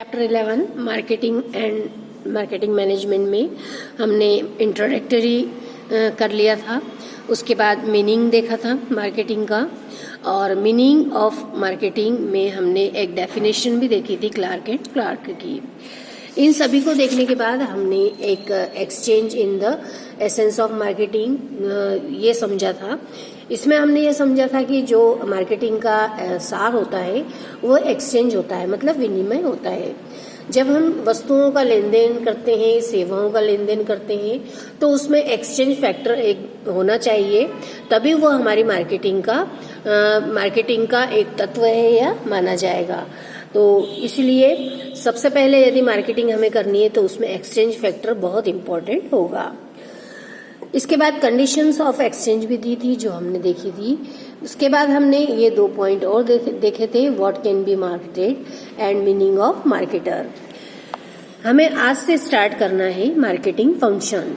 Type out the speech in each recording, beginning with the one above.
Chapter 11 marketing and marketing management में हमने introductory कर लिया था। उसके बाद मीनिंग देखा था मार्केटिंग का, और मीनिंग ऑफ मार्केटिंग में हमने एक डेफिनेशन भी देखी थी क्लार्क एंड क्लार्क की। इन सभी को देखने के बाद हमने एक exchange in the essence of marketing ये समझा था। इसमें हमने ये समझा था कि जो मार्केटिंग का सार होता है वो एक्सचेंज होता है, मतलब विनिमय होता है। जब हम वस्तुओं का लेन देन करते हैं, सेवाओं का लेन देन करते हैं, तो उसमें एक्सचेंज फैक्टर एक होना चाहिए, तभी वो हमारी मार्केटिंग का एक तत्व है या माना जाएगा। तो इसलिए सबसे पहले यदि मार्केटिंग हमें करनी है तो उसमें एक्सचेंज फैक्टर बहुत इम्पोर्टेंट होगा। इसके बाद कंडीशंस ऑफ एक्सचेंज भी दी थी जो हमने देखी थी। उसके बाद हमने ये 2 पॉइंट और देखे थे, what can be marketed and meaning of marketer. हमें आज से स्टार्ट करना है मार्केटिंग फंक्शन।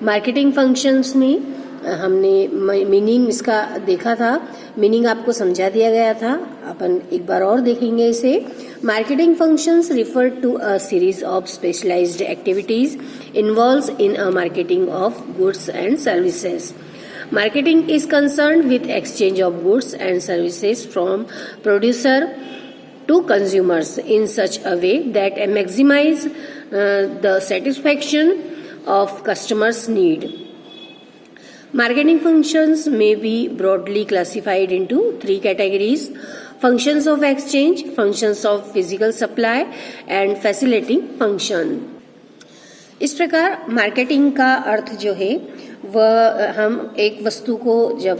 मार्केटिंग फंक्शंस में हमने मीनिंग इसका देखा था, मीनिंग आपको समझा दिया गया था। अपन एक बार और देखेंगे इसे। Marketing functions refer to a series of specialised activities involves in a marketing of goods and services. Marketing is concerned with exchange of goods and services from producer to consumers in such a way that maximize the satisfaction of customers' need. Marketing functions may be broadly classified into 3 categories: functions of exchange, functions of physical supply, and facilitating function. इस प्रकार marketing का अर्थ जो है वह हम एक वस्तु को जब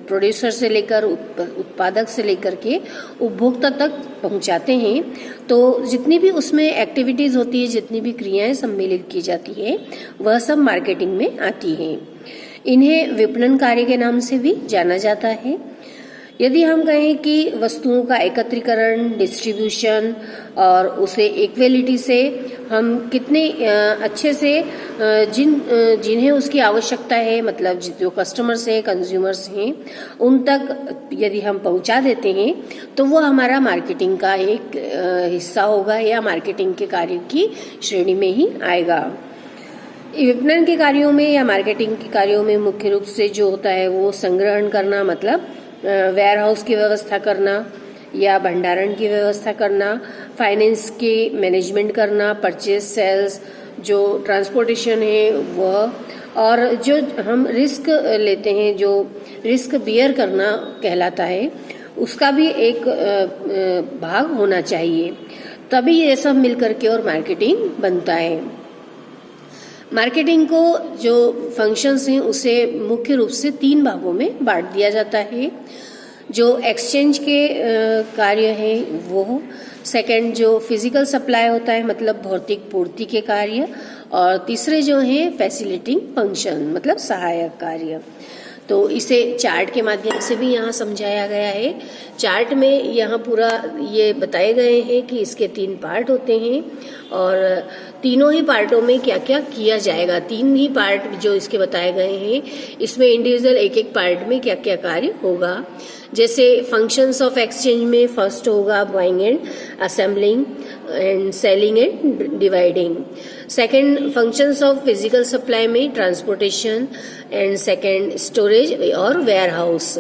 प्रोड्यूसर से लेकर उत्पादक से लेकर के उपभोक्ता तक पहुंचाते हैं, तो जितनी भी उसमें एक्टिविटीज होती है, जितनी भी क्रियाएं सम्मिलित की जाती है, वह सब मार्केटिंग में आती हैं। इन्हें विपणन कार्य के नाम से भी जाना जाता है। यदि हम कहें कि वस्तुओं का एकत्रीकरण, डिस्ट्रीब्यूशन और उसे इक्वेलिटी से हम कितने अच्छे से जिन्हें उसकी आवश्यकता है, मतलब जो कस्टमर्स हैं, कंज्यूमर्स हैं, उन तक यदि हम पहुंचा देते हैं तो वो हमारा मार्केटिंग का एक हिस्सा होगा या मार्केटिंग के कार्य की श्रेणी में ही आएगा। विपणन के कार्यों में या मार्केटिंग के कार्यों में मुख्य रूप से जो होता है वो संग्रहण करना, मतलब वेयर हाउस की व्यवस्था करना या भंडारण की व्यवस्था करना, फाइनेंस की मैनेजमेंट करना, परचेज सेल्स, जो ट्रांसपोर्टेशन है वह, और जो हम रिस्क लेते हैं, जो रिस्क बियर करना कहलाता है, उसका भी एक भाग होना चाहिए। तभी ये सब मिलकर के और मार्केटिंग बनता है। मार्केटिंग को जो फंक्शंस हैं उसे मुख्य रूप से 3 भागों में बांट दिया जाता है। जो एक्सचेंज के कार्य हैं वो, सेकंड जो फिजिकल सप्लाई होता है मतलब भौतिक पूर्ति के कार्य, और तीसरे जो हैं फैसिलिटिंग फंक्शन मतलब सहायक कार्य। तो इसे चार्ट के माध्यम से भी यहाँ समझाया गया है। चार्ट में यहाँ पूरा ये बताए गए हैं कि इसके 3 पार्ट होते हैं और तीनों ही पार्टों में क्या क्या किया जाएगा। 3 ही पार्ट जो इसके बताए गए हैं, इसमें इंडिविजुअल एक पार्ट में क्या क्या कार्य होगा। जैसे फंक्शंस ऑफ एक्सचेंज में फर्स्ट होगा buying and assembling and selling and dividing. Second functions of physical supply में ट्रांसपोर्टेशन एंड सेकंड स्टोरेज और वेयर हाउस।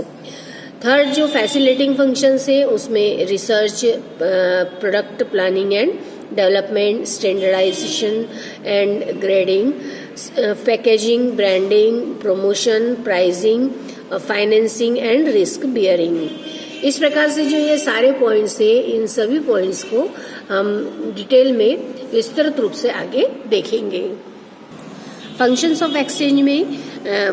थर्ड जो फैसिलिटिंग फंक्शंस है उसमें research, product planning and development, standardisation and grading, packaging, branding, promotion, pricing, financing and risk bearing. इस प्रकार से जो ये सारे पॉइंट्स है, इन सभी पॉइंट्स को हम डिटेल में विस्तृत रूप से आगे देखेंगे। फंक्शंस ऑफ एक्सचेंज में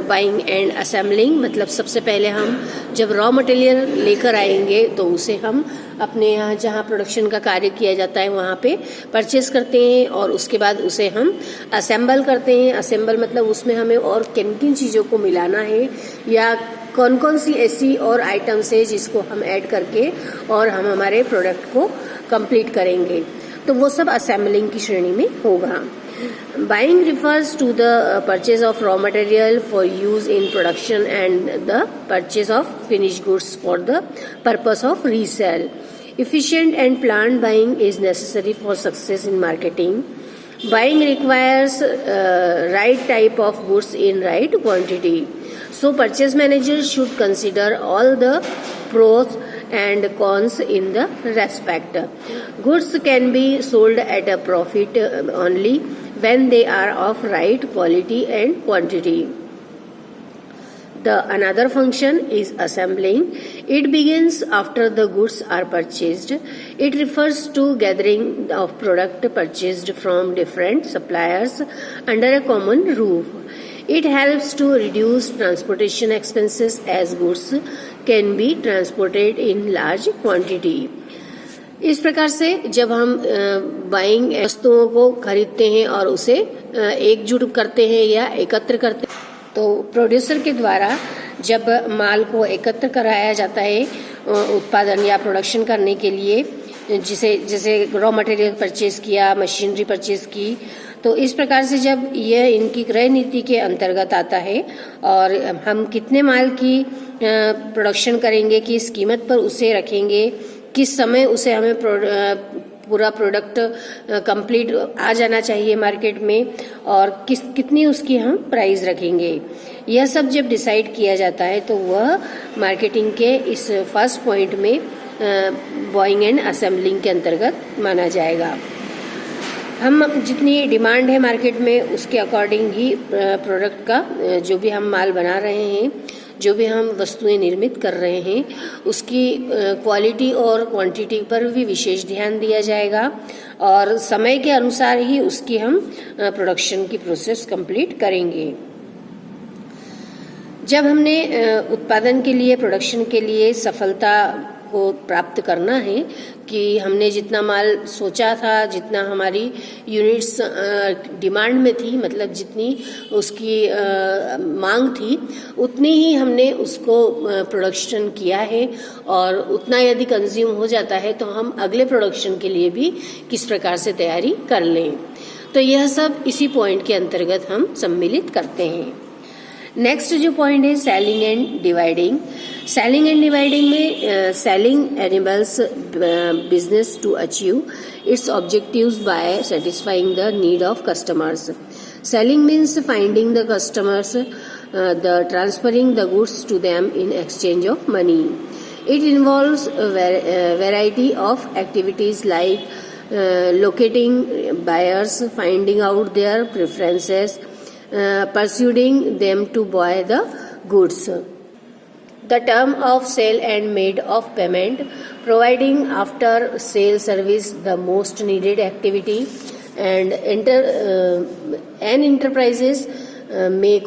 बाइंग एंड असेंबलिंग, मतलब सबसे पहले हम जब रॉ मटेरियल लेकर आएंगे तो उसे हम अपने यहाँ जहाँ प्रोडक्शन का कार्य किया जाता है वहाँ पे परचेस करते हैं, और उसके बाद उसे हम असेंबल करते हैं। असेंबल मतलब उसमें हमें और किन किन चीज़ों को मिलाना है या कौन कौन सी ऐसी और आइटम्स है जिसको हम ऐड करके और हम हमारे प्रोडक्ट को कंप्लीट करेंगे, तो वो सब असेंबलिंग की श्रेणी में होगा। Buying refers to the purchase of raw material for use in production and the purchase of finished goods for the purpose of resale. Efficient and planned buying is necessary for success in marketing. Buying requires right type of goods in right quantity. So purchase managers should consider all the pros and cons in the respect. Goods can be sold at a profit only when they are of right quality and quantity. The another function is assembling. It begins after the goods are purchased. It refers to gathering of product purchased from different suppliers under a common roof. It helps to reduce transportation expenses as goods can be transported in large quantity. इस प्रकार से जब हम buying वस्तुओं को खरीदते हैं और उसे एकजुट करते हैं या एकत्र करते हैं, तो प्रोड्यूसर के द्वारा जब माल को एकत्र कराया जाता है उत्पादन या प्रोडक्शन करने के लिए, जैसे रॉ मटेरियल परचेज किया, मशीनरी परचेज की, तो इस प्रकार से जब यह इनकी क्रय नीति के अंतर्गत आता है और हम कितने माल की प्रोडक्शन करेंगे, किस कीमत पर उसे रखेंगे, किस समय उसे हमें पूरा प्रोडक्ट कंप्लीट आ जाना चाहिए मार्केट में और कितनी उसकी हम प्राइस रखेंगे, यह सब जब डिसाइड किया जाता है तो वह मार्केटिंग के इस फर्स्ट पॉइंट में बाइंग एंड असेंबलिंग के अंतर्गत माना जाएगा. हम जितनी डिमांड है मार्केट में उसके अकॉर्डिंग ही प्रोडक्ट का जो भी हम माल बना रहे हैं, जो भी हम वस्तुएं निर्मित कर रहे हैं, उसकी क्वालिटी और क्वांटिटी पर भी विशेष ध्यान दिया जाएगा और समय के अनुसार ही उसकी हम प्रोडक्शन की प्रोसेस कंप्लीट करेंगे. जब हमने उत्पादन के लिए, प्रोडक्शन के लिए सफलता को प्राप्त करना है कि हमने जितना माल सोचा था, जितना हमारी यूनिट्स डिमांड में थी, मतलब जितनी उसकी मांग थी, उतनी ही हमने उसको प्रोडक्शन किया है और उतना यदि कंज्यूम हो जाता है तो हम अगले प्रोडक्शन के लिए भी किस प्रकार से तैयारी कर लें. तो यह सब इसी पॉइंट के अंतर्गत हम सम्मिलित करते हैं. नेक्स्ट जो पॉइंट है selling and dividing. Selling and dividing में selling enables business to achieve its objectives by satisfying the need of customers. Selling means finding the customers, the transferring the goods to them in exchange of money. It involves variety of activities like locating buyers, finding out their preferences, persuading them to buy the goods. The term of sale and mode of payment, providing after sale service the most needed activity, and enterprises may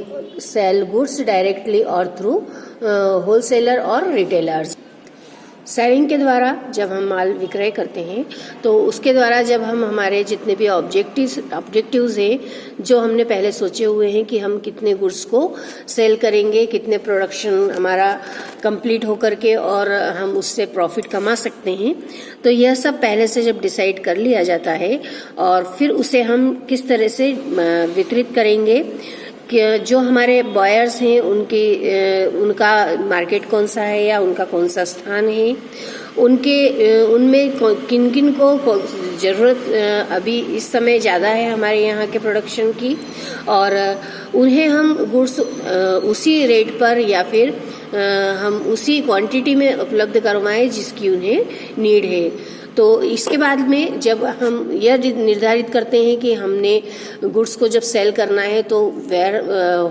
sell goods directly or through wholesaler or retailers. Selling के द्वारा जब हम माल विक्रय करते हैं तो उसके द्वारा जब हम हमारे जितने भी ऑब्जेक्टिव्स हैं, जो हमने पहले सोचे हुए हैं कि हम कितने गुड्स को सेल करेंगे, कितने प्रोडक्शन हमारा कंप्लीट होकर के और हम उससे प्रॉफिट कमा सकते हैं, तो यह सब पहले से जब डिसाइड कर लिया जाता है और फिर उसे हम किस तरह से वितरित करेंगे, जो हमारे बायर्स हैं उनका मार्केट कौन सा है या उनका कौन सा स्थान है, उनमें किन किन को ज़रूरत अभी इस समय ज़्यादा है हमारे यहाँ के प्रोडक्शन की, और उन्हें हम गुड्स उसी रेट पर या फिर हम उसी क्वांटिटी में उपलब्ध करवाएं जिसकी उन्हें नीड है. तो इसके बाद में जब हम यह निर्धारित करते हैं कि हमने गुड्स को जब सेल करना है तो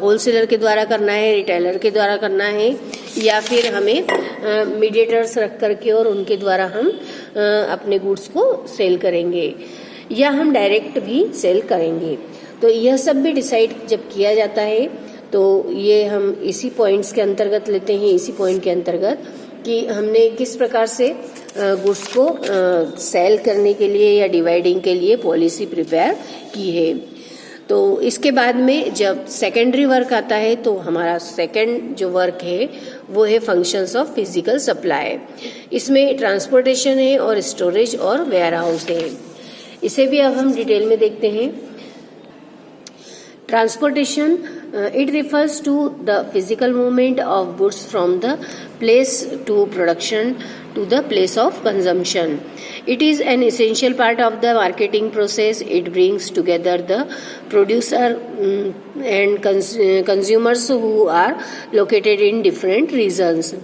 होलसेलर के द्वारा करना है, रिटेलर के द्वारा करना है, या फिर हमें मीडिएटर्स रख करके और उनके द्वारा हम अपने गुड्स को सेल करेंगे, या हम डायरेक्ट भी सेल करेंगे. तो यह सब भी डिसाइड जब किया जाता है तो ये हम इसी पॉइंट्स के अंतर्गत लेते हैं, इसी पॉइंट के अंतर्गत कि हमने किस प्रकार से गुड्स को सेल करने के लिए या डिवाइडिंग के लिए पॉलिसी प्रिपेयर की है. तो इसके बाद में जब सेकेंडरी वर्क आता है तो हमारा सेकेंड जो वर्क है वो है फंक्शंस ऑफ फिजिकल सप्लाई. इसमें ट्रांसपोर्टेशन है और स्टोरेज और वेयर हाउस है. इसे भी अब हम डिटेल में देखते हैं. Transportation, it refers to the physical movement of goods from the place to production, to the place of consumption. It is an essential part of the marketing process. It brings together the producer and consumers who are located in different regions.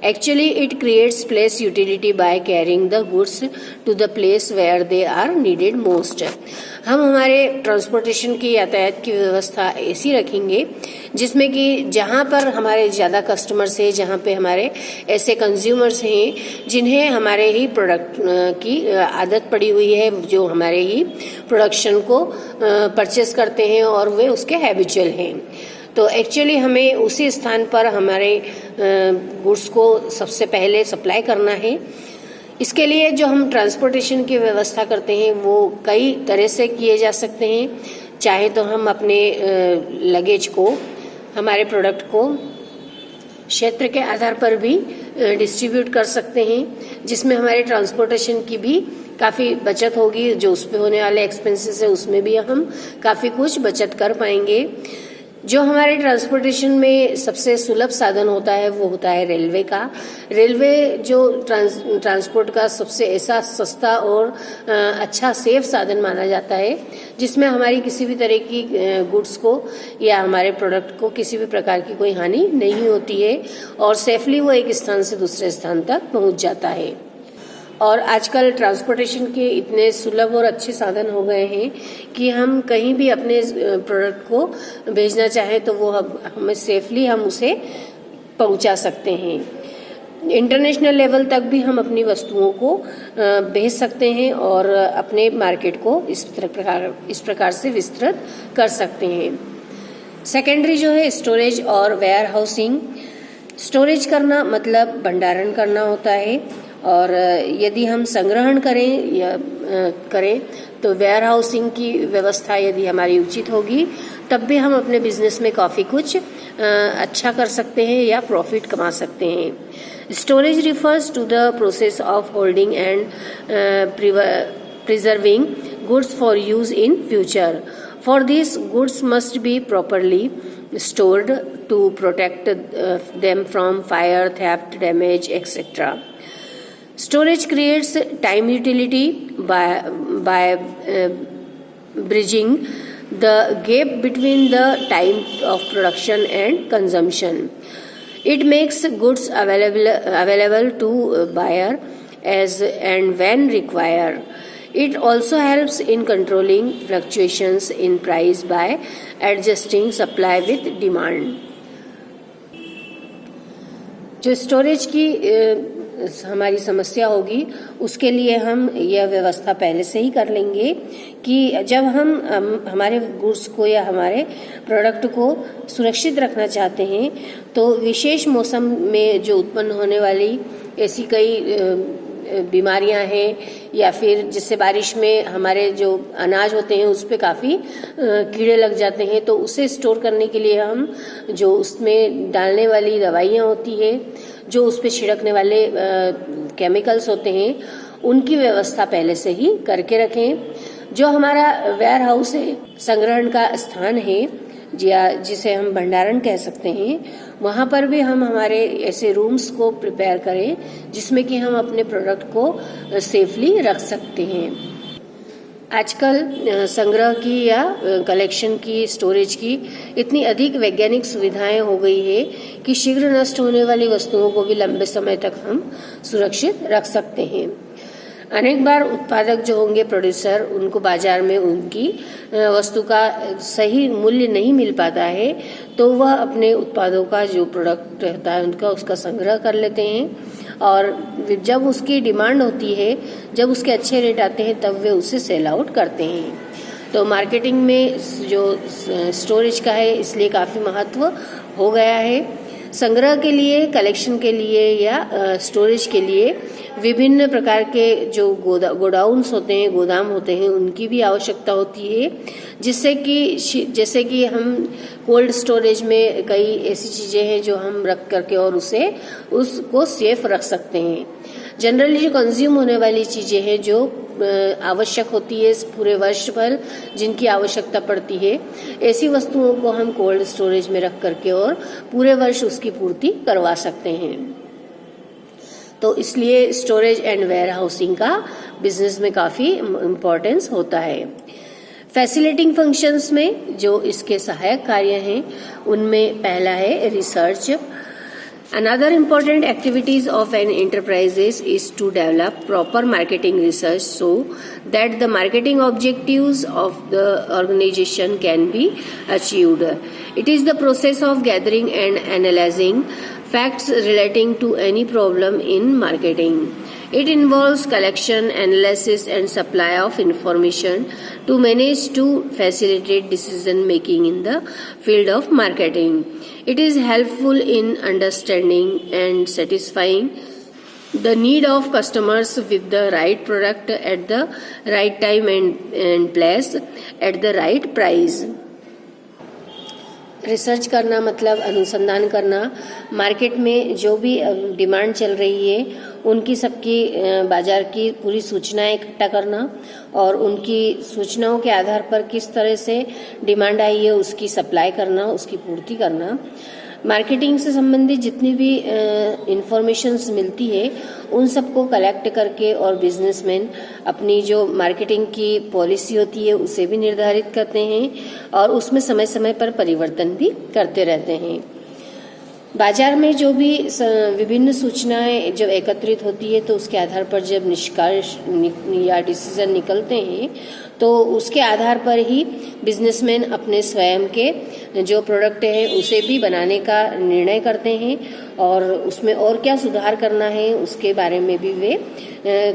Actually, it creates place utility by carrying the goods to the place where they are needed most. हम हमारे transportation की यातायात की व्यवस्था ऐसी रखेंगे जिसमें कि जहाँ पर हमारे ज़्यादा कस्टमर्स हैं, जहाँ पे हमारे ऐसे कंज्यूमर्स हैं जिन्हें हमारे ही प्रोडक्ट की आदत पड़ी हुई है, जो हमारे ही प्रोडक्शन को परचेस करते हैं और वे उसके हैबिचुअल हैं, तो एक्चुअली हमें उसी स्थान पर हमारे गुड्स को सबसे पहले सप्लाई करना है। इसके लिए जो हम ट्रांसपोर्टेशन की व्यवस्था करते हैं वो कई तरह से किए जा सकते हैं। चाहे तो हम अपने लगेज को, हमारे प्रोडक्ट को क्षेत्र के आधार पर भी डिस्ट्रीब्यूट कर सकते हैं, जिसमें हमारे ट्रांसपोर्टेशन की भी काफ़ी बचत होगी। जो उस पर होने वाले एक्सपेंसेस है उसमें भी हम काफ़ी कुछ बचत कर पाएंगे। जो हमारे ट्रांसपोर्टेशन में सबसे सुलभ साधन होता है वो होता है रेलवे का। रेलवे जो ट्रांसपोर्ट का सबसे ऐसा सस्ता और अच्छा सेफ साधन माना जाता है, जिसमें हमारी किसी भी तरह की गुड्स को या हमारे प्रोडक्ट को किसी भी प्रकार की कोई हानि नहीं होती है और सेफली वो एक स्थान से दूसरे स्थान तक पहुंच जाता है। और आजकल ट्रांसपोर्टेशन के इतने सुलभ और अच्छे साधन हो गए हैं कि हम कहीं भी अपने प्रोडक्ट को भेजना चाहें तो वो हमें सेफली हम उसे पहुंचा सकते हैं। इंटरनेशनल लेवल तक भी हम अपनी वस्तुओं को भेज सकते हैं और अपने मार्केट को इस प्रकार से विस्तृत कर सकते हैं। सेकेंडरी जो है स्टोरेज और वेयर हाउसिंग। स्टोरेज करना मतलब भंडारण करना होता है, और यदि हम संग्रहण करें तो वेयर हाउसिंग की व्यवस्था यदि हमारी उचित होगी तब भी हम अपने बिजनेस में काफ़ी कुछ अच्छा कर सकते हैं या प्रॉफिट कमा सकते हैं। Storage refers to the process of holding and preserving goods for use in future. For this goods must be properly stored to protect them from fire, theft, damage, etc. Storage creates time utility by bridging the gap between the time of production and consumption. It makes goods available to buyer as and when required. It also helps in controlling fluctuations in price by adjusting supply with demand. जो storage की हमारी समस्या होगी उसके लिए हम यह व्यवस्था पहले से ही कर लेंगे कि जब हम हमारे गुड्स को या हमारे प्रोडक्ट को सुरक्षित रखना चाहते हैं तो विशेष मौसम में जो उत्पन्न होने वाली ऐसी कई बीमारियां हैं या फिर जिससे बारिश में हमारे जो अनाज होते हैं उस पर काफ़ी कीड़े लग जाते हैं, तो उसे स्टोर करने के लिए हम जो उसमें डालने वाली दवाइयाँ होती है, जो उस पर छिड़कने वाले केमिकल्स होते हैं, उनकी व्यवस्था पहले से ही करके रखें। जो हमारा वेयर हाउस है, संग्रहण का स्थान है या जिसे हम भंडारण कह सकते हैं, वहाँ पर भी हम हमारे ऐसे रूम्स को प्रिपेयर करें जिसमें कि हम अपने प्रोडक्ट को सेफली रख सकते हैं। आजकल संग्रह की या कलेक्शन की, स्टोरेज की इतनी अधिक वैज्ञानिक सुविधाएं हो गई है कि शीघ्र नष्ट होने वाली वस्तुओं को भी लंबे समय तक हम सुरक्षित रख सकते हैं। अनेक बार उत्पादक जो होंगे, प्रोड्यूसर, उनको बाजार में उनकी वस्तु का सही मूल्य नहीं मिल पाता है, तो वह अपने उत्पादों का जो प्रोडक्ट रहता है उसका संग्रह कर लेते हैं और जब उसकी डिमांड होती है, जब उसके अच्छे रेट आते हैं, तब वे उसे सेल आउट करते हैं। तो मार्केटिंग में जो स्टोरेज का है इसलिए काफ़ी महत्व हो गया है। संग्रह के लिए, कलेक्शन के लिए या स्टोरेज के लिए विभिन्न प्रकार के जो गोडाउन्स होते हैं, गोदाम होते हैं, उनकी भी आवश्यकता होती है, जैसे कि हम कोल्ड स्टोरेज में कई ऐसी चीज़ें हैं जो हम रख करके और उसको सेफ रख सकते हैं। जनरली जो कंज्यूम होने वाली चीज़ें हैं जो आवश्यक होती है पूरे वर्ष भर, जिनकी आवश्यकता पड़ती है, ऐसी वस्तुओं को हम कोल्ड स्टोरेज में रख करके और पूरे वर्ष उसकी पूर्ति करवा सकते हैं। तो इसलिए स्टोरेज एंड वेयर हाउसिंग का बिजनेस में काफ़ी इम्पोर्टेंस होता है। फैसिलिटिंग फंक्शंस में जो इसके सहायक कार्य हैं उनमें पहला है research. Another important activities of an enterprises is to develop proper marketing research so that the marketing objectives of the organization can be achieved. It is the process of gathering and analyzing facts relating to any problem in marketing. It involves collection, analysis and supply of information to manage to facilitate decision making in the field of marketing. It is helpful in understanding and satisfying the need of customers with the right product at the right time and place at the right price. Research करना मतलब अनुसंधान करना, market में जो भी demand चल रही है उनकी सबकी बाजार की पूरी सूचनाएं इकट्ठा करना और उनकी सूचनाओं के आधार पर किस तरह से डिमांड आई है उसकी सप्लाई करना, उसकी पूर्ति करना। मार्केटिंग से संबंधित जितनी भी इंफॉर्मेशंस मिलती है उन सबको कलेक्ट करके और बिजनेसमैन अपनी जो मार्केटिंग की पॉलिसी होती है उसे भी निर्धारित करते हैं और उसमें समय समय पर परिवर्तन भी करते रहते हैं। बाजार में जो भी विभिन्न सूचनाएं जब एकत्रित होती है तो उसके आधार पर जब निष्कर्ष या डिसीजन निकलते हैं तो उसके आधार पर ही बिजनेसमैन अपने स्वयं के जो प्रोडक्ट है उसे भी बनाने का निर्णय करते हैं और उसमें और क्या सुधार करना है उसके बारे में भी वे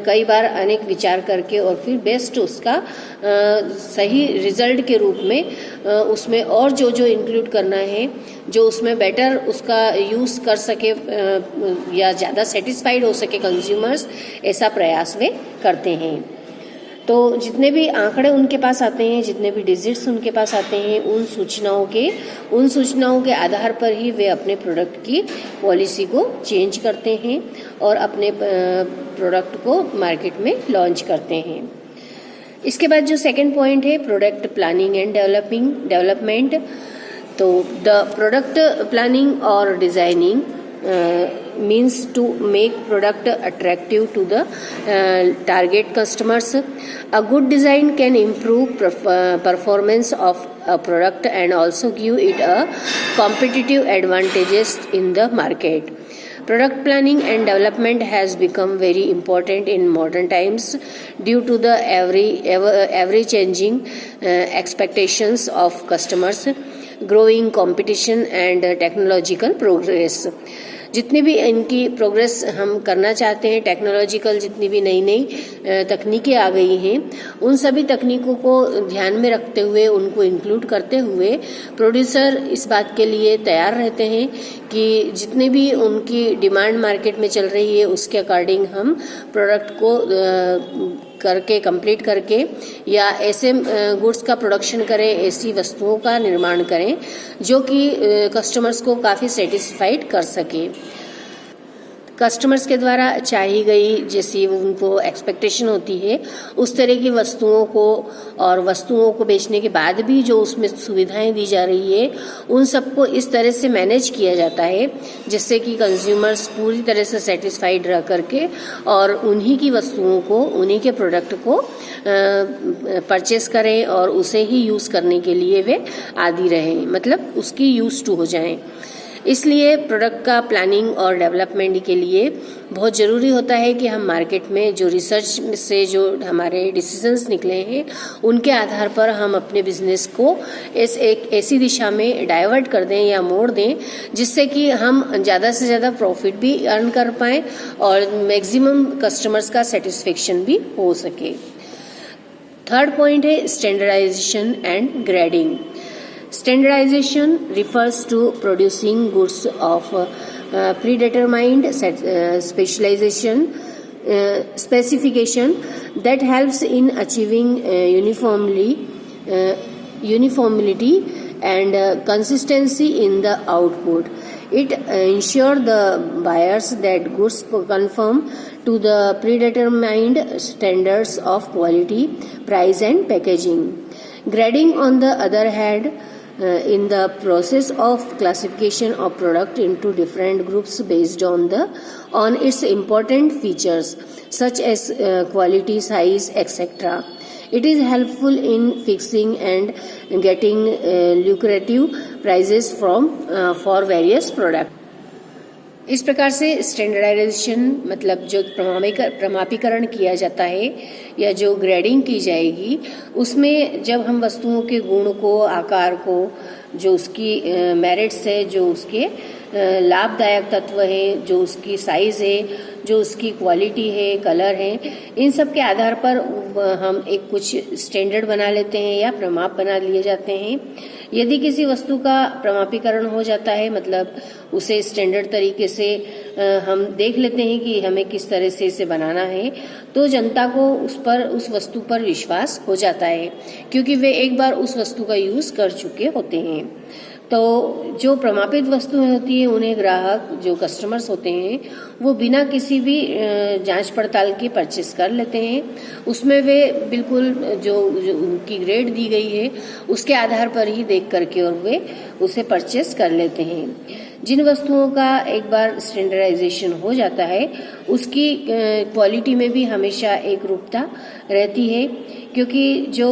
कई बार अनेक विचार करके और फिर बेस्ट उसका सही रिजल्ट के रूप में उसमें और जो जो इंक्लूड करना है जो उसमें बेटर उसका यूज़ कर सके या ज़्यादा सेटिस्फाइड हो सके कंज्यूमर्स, ऐसा प्रयास वे करते हैं। तो जितने भी आंकड़े उनके पास आते हैं, जितने भी डिजिट्स उनके पास आते हैं, उन सूचनाओं के आधार पर ही वे अपने प्रोडक्ट की पॉलिसी को चेंज करते हैं और अपने प्रोडक्ट को मार्केट में लॉन्च करते हैं। इसके बाद जो सेकंड पॉइंट है प्रोडक्ट प्लानिंग एंड डेवलपमेंट। तो द प्रोडक्ट प्लानिंग और designing means to make product attractive to the target customers. A good design can improve performance of a product and also give it a competitive advantages in the market. Product planning and development has become very important in modern times due to the every changing expectations of customers, growing competition and technological progress. जितनी भी इनकी progress हम करना चाहते हैं, technological जितनी भी नई नई तकनीकें आ गई हैं उन सभी तकनीकों को ध्यान में रखते हुए उनको इंक्लूड करते हुए प्रोड्यूसर इस बात के लिए तैयार रहते हैं कि जितनी भी उनकी डिमांड मार्केट में चल रही है उसके अकॉर्डिंग हम प्रोडक्ट को करके कंप्लीट करके या ऐसे गुड्स का प्रोडक्शन करें, ऐसी वस्तुओं का निर्माण करें जो कि कस्टमर्स को काफ़ी सेटिस्फाइड कर सके। कस्टमर्स के द्वारा चाही गई जैसी उनको एक्सपेक्टेशन होती है उस तरह की वस्तुओं को और वस्तुओं को बेचने के बाद भी जो उसमें सुविधाएं दी जा रही है उन सबको इस तरह से मैनेज किया जाता है जिससे कि कंज्यूमर्स पूरी तरह से सेटिस्फाइड रह करके और उन्हीं की वस्तुओं को, उन्हीं के प्रोडक्ट को परचेस करें और उसे ही यूज़ करने के लिए वे आदी रहें, मतलब उसकी यूज टू हो जाएं। इसलिए प्रोडक्ट का प्लानिंग और डेवलपमेंट के लिए बहुत ज़रूरी होता है कि हम मार्केट में जो रिसर्च से जो हमारे डिसीजंस निकले हैं उनके आधार पर हम अपने बिजनेस को एक ऐसी दिशा में डाइवर्ट कर दें या मोड़ दें जिससे कि हम ज़्यादा से ज़्यादा प्रॉफिट भी अर्न कर पाएँ और मैक्सिमम कस्टमर्स का सेटिस्फेक्शन भी हो सके। थर्ड पॉइंट है standardisation and grading. Standardization refers to producing goods of predetermined specification that helps in achieving uniformity and consistency in the output. It ensures the buyers that goods conform to the predetermined standards of quality, price and packaging. Grading, on the other hand, in the process of classification of product into different groups based on its important features such as quality, size, etc. It is helpful in fixing and getting lucrative prices for various products. इस प्रकार से standardisation मतलब जो प्रमापीकरण किया जाता है या जो ग्रेडिंग की जाएगी, उसमें जब हम वस्तुओं के गुण को, आकार को, जो उसकी मेरिट्स है, जो उसके लाभदायक तत्व हैं, जो उसकी साइज है, जो उसकी क्वालिटी है, कलर है, इन सब के आधार पर हम एक कुछ स्टैंडर्ड बना लेते हैं या प्रमाप बना लिए जाते हैं। यदि किसी वस्तु का प्रमापीकरण हो जाता है, मतलब उसे स्टैंडर्ड तरीके से हम देख लेते हैं कि हमें किस तरह से इसे बनाना है, तो जनता को उस वस्तु पर विश्वास हो जाता है, क्योंकि वे एक बार उस वस्तु का यूज कर चुके होते हैं। तो जो प्रमापित वस्तुएं होती हैं, उन्हें ग्राहक, जो कस्टमर्स होते हैं, वो बिना किसी भी जांच पड़ताल के परचेस कर लेते हैं। उसमें वे बिल्कुल जो उनकी ग्रेड दी गई है उसके आधार पर ही देख करके और वे उसे परचेस कर लेते हैं। जिन वस्तुओं का एक बार स्टैंडर्डाइजेशन हो जाता है, उसकी क्वालिटी में भी हमेशा एक रूपता रहती है, क्योंकि जो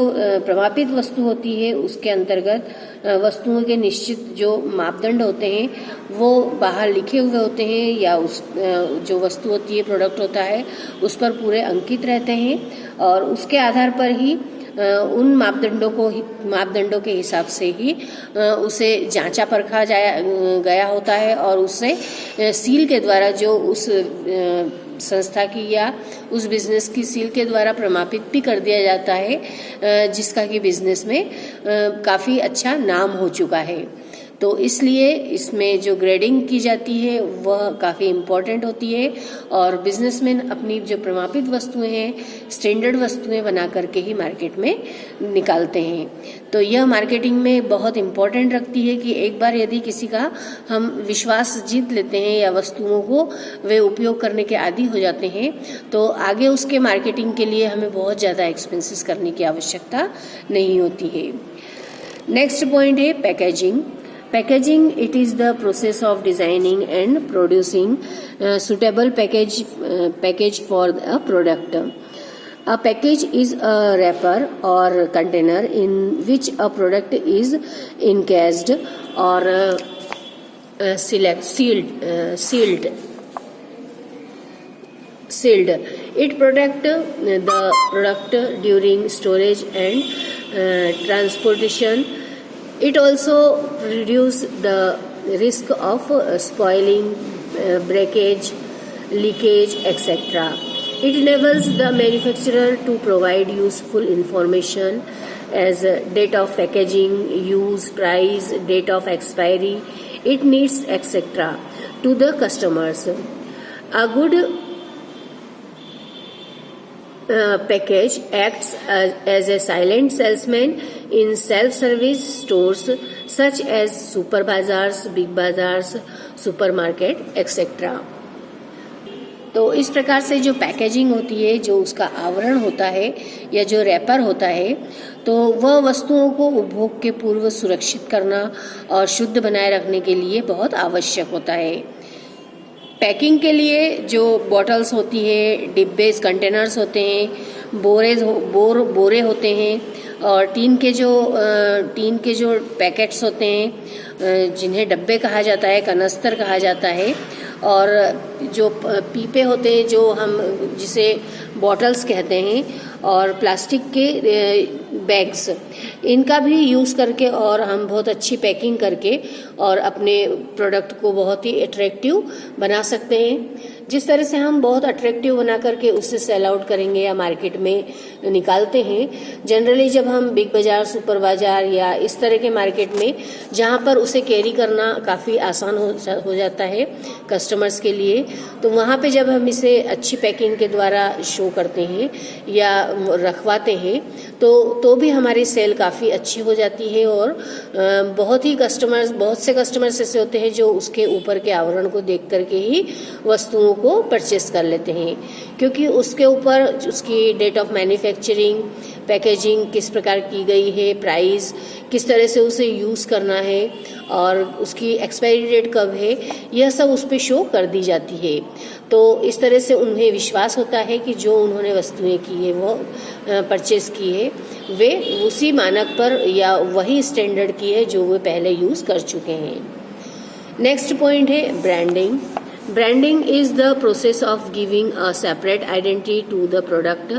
प्रमापित वस्तु होती है उसके अंतर्गत वस्तुओं के निश्चित जो मापदंड होते हैं वो बाहर लिखे हुए होते हैं, या उस जो वस्तु होती है, प्रोडक्ट होता है, उस पर पूरे अंकित रहते हैं, और उसके आधार पर ही उन मापदंडों के हिसाब से ही उसे जांचा परखा गया होता है, और उससे सील के द्वारा, जो उस संस्था की या उस बिजनेस की सील के द्वारा प्रमापित भी कर दिया जाता है, जिसका कि बिजनेस में काफ़ी अच्छा नाम हो चुका है। तो इसलिए इसमें जो ग्रेडिंग की जाती है वह काफ़ी इम्पोर्टेंट होती है, और बिजनेसमैन अपनी जो प्रमापित वस्तुएं हैं, स्टैंडर्ड वस्तुएं बना करके ही मार्केट में निकालते हैं। तो यह मार्केटिंग में बहुत इम्पोर्टेंट रखती है कि एक बार यदि किसी का हम विश्वास जीत लेते हैं या वस्तुओं को वे उपयोग करने के आदी हो जाते हैं, तो आगे उसके मार्केटिंग के लिए हमें बहुत ज़्यादा एक्सपेंसेस करने की आवश्यकता नहीं होती है। नेक्स्ट पॉइंट है packaging. Packaging, it is the process of designing and producing suitable package for a product. A package is a wrapper or container in which a product is encased or sealed. It protect the product during storage and transportation. It also reduces the risk of spoiling, breakage, leakage, etc. It enables the manufacturer to provide useful information as date of packaging, use, price, date of expiry, it needs, etc. to the customers. A good package acts as a silent salesman in self-service stores such as super bazaars, big bazaars, supermarket, etc. तो इस प्रकार से जो packaging होती है, जो उसका आवरण होता है या जो रैपर होता है, तो वह वस्तुओं को उपभोग के पूर्व सुरक्षित करना और शुद्ध बनाए रखने के लिए बहुत आवश्यक होता है। पैकिंग के लिए जो बॉटल्स होती है, डिब्बे, कंटेनर्स होते हैं, बोरे होते हैं, और टीन के जो पैकेट्स होते हैं, जिन्हें डब्बे कहा जाता है, कनस्तर कहा जाता है, और जो पीपे होते हैं, जो हम जिसे बॉटल्स कहते हैं, और प्लास्टिक के बैग्स, इनका भी यूज़ करके और हम बहुत अच्छी पैकिंग करके और अपने प्रोडक्ट को बहुत ही अट्रैक्टिव बना सकते हैं। जिस तरह से हम बहुत अट्रैक्टिव बना करके उससे सेल आउट करेंगे या मार्केट में निकालते हैं, जनरली जब हम बिग बाजार, सुपर बाजार या इस तरह के मार्केट में, जहाँ पर उसे कैरी करना काफ़ी आसान हो जाता है कस्टमर्स के लिए, तो वहाँ पे जब हम इसे अच्छी पैकिंग के द्वारा शो करते हैं या रखवाते हैं, तो तो भी हमारी सेल काफ़ी अच्छी हो जाती है। और बहुत से कस्टमर्स ऐसे होते हैं जो उसके ऊपर के आवरण को देख करके ही वस्तुओं को परचेस कर लेते हैं, क्योंकि उसके ऊपर उसकी डेट ऑफ मैन्युफैक्चरिंग, पैकेजिंग किस प्रकार की गई है, प्राइस, किस तरह से उसे यूज़ करना है और उसकी एक्सपायरी डेट कब है, यह सब उस पर शो कर दी जाती है। तो इस तरह से उन्हें विश्वास होता है कि जो उन्होंने वस्तुएं की है वो परचेस की है वे उसी मानक पर या वही स्टैंडर्ड की है जो वे पहले यूज़ कर चुके हैं। नेक्स्ट पॉइंट है branding. Branding is the process of giving a separate identity to the product